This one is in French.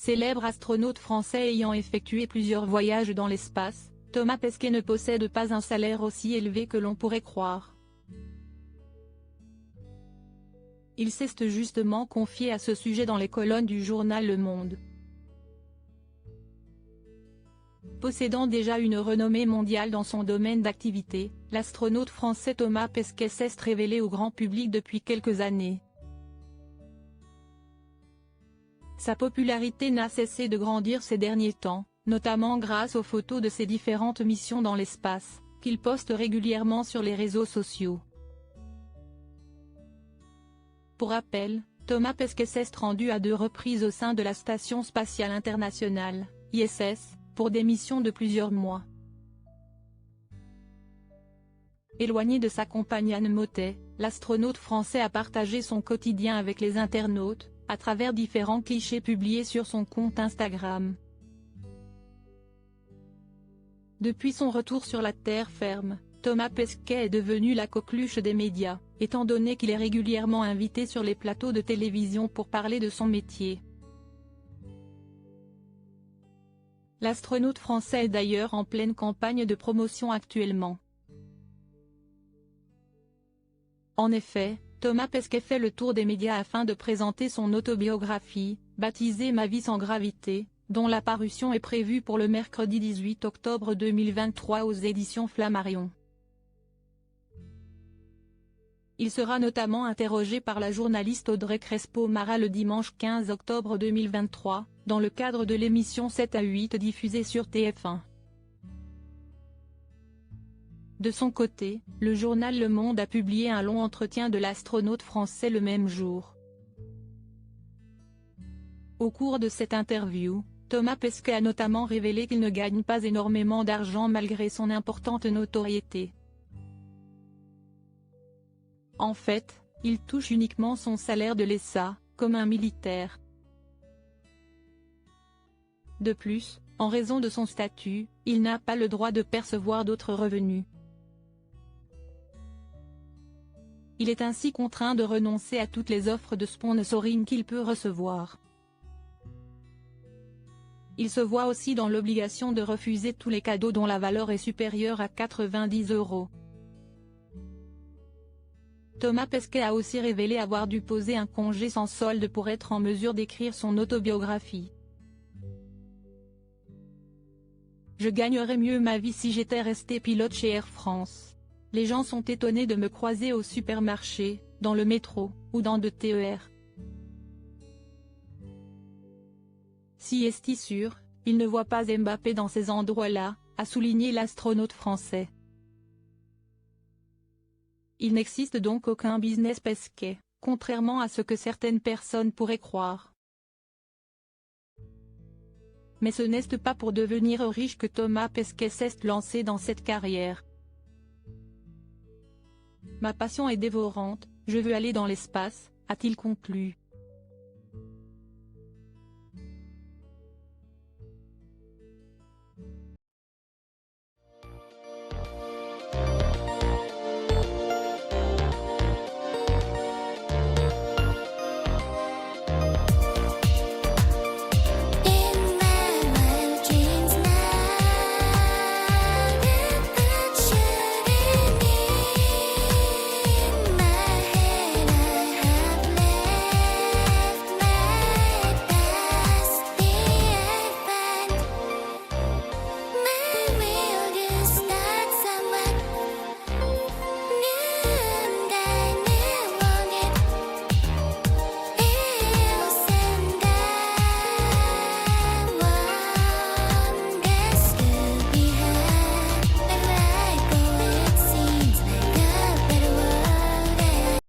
Célèbre astronaute français ayant effectué plusieurs voyages dans l'espace, Thomas Pesquet ne possède pas un salaire aussi élevé que l'on pourrait croire. Il s'est justement confié à ce sujet dans les colonnes du journal Le Monde. Possédant déjà une renommée mondiale dans son domaine d'activité, l'astronaute français Thomas Pesquet s'est révélé au grand public depuis quelques années. Sa popularité n'a cessé de grandir ces derniers temps, notamment grâce aux photos de ses différentes missions dans l'espace, qu'il poste régulièrement sur les réseaux sociaux. Pour rappel, Thomas Pesquet s'est rendu à 2 reprises au sein de la Station spatiale internationale, ISS, pour des missions de plusieurs mois. Éloigné de sa compagne Anne Mottet, l'astronaute français a partagé son quotidien avec les internautes, à travers différents clichés publiés sur son compte Instagram. Depuis son retour sur la terre ferme, Thomas Pesquet est devenu la coqueluche des médias, étant donné qu'il est régulièrement invité sur les plateaux de télévision pour parler de son métier. L'astronaute français est d'ailleurs en pleine campagne de promotion actuellement. En effet, Thomas Pesquet fait le tour des médias afin de présenter son autobiographie, baptisée Ma vie sans gravité, dont la parution est prévue pour le mercredi 18 octobre 2023 aux éditions Flammarion. Il sera notamment interrogé par la journaliste Audrey Crespo-Mara le dimanche 15 octobre 2023, dans le cadre de l'émission 7 à 8 diffusée sur TF1. De son côté, le journal Le Monde a publié un long entretien de l'astronaute français le même jour. Au cours de cette interview, Thomas Pesquet a notamment révélé qu'il ne gagne pas énormément d'argent malgré son importante notoriété. En fait, il touche uniquement son salaire de l'ESA, comme un militaire. De plus, en raison de son statut, il n'a pas le droit de percevoir d'autres revenus. Il est ainsi contraint de renoncer à toutes les offres de sponsoring qu'il peut recevoir. Il se voit aussi dans l'obligation de refuser tous les cadeaux dont la valeur est supérieure à 90 €. Thomas Pesquet a aussi révélé avoir dû poser un congé sans solde pour être en mesure d'écrire son autobiographie. Je gagnerais mieux ma vie si j'étais resté pilote chez Air France. Les gens sont étonnés de me croiser au supermarché, dans le métro, ou dans de TER. Si est sûr, il ne voit pas Mbappé dans ces endroits-là, a souligné l'astronaute français. Il n'existe donc aucun business Pesquet, contrairement à ce que certaines personnes pourraient croire. Mais ce n'est pas pour devenir riche que Thomas Pesquet s'est lancé dans cette carrière. Ma passion est dévorante, je veux aller dans l'espace, a-t-il conclu.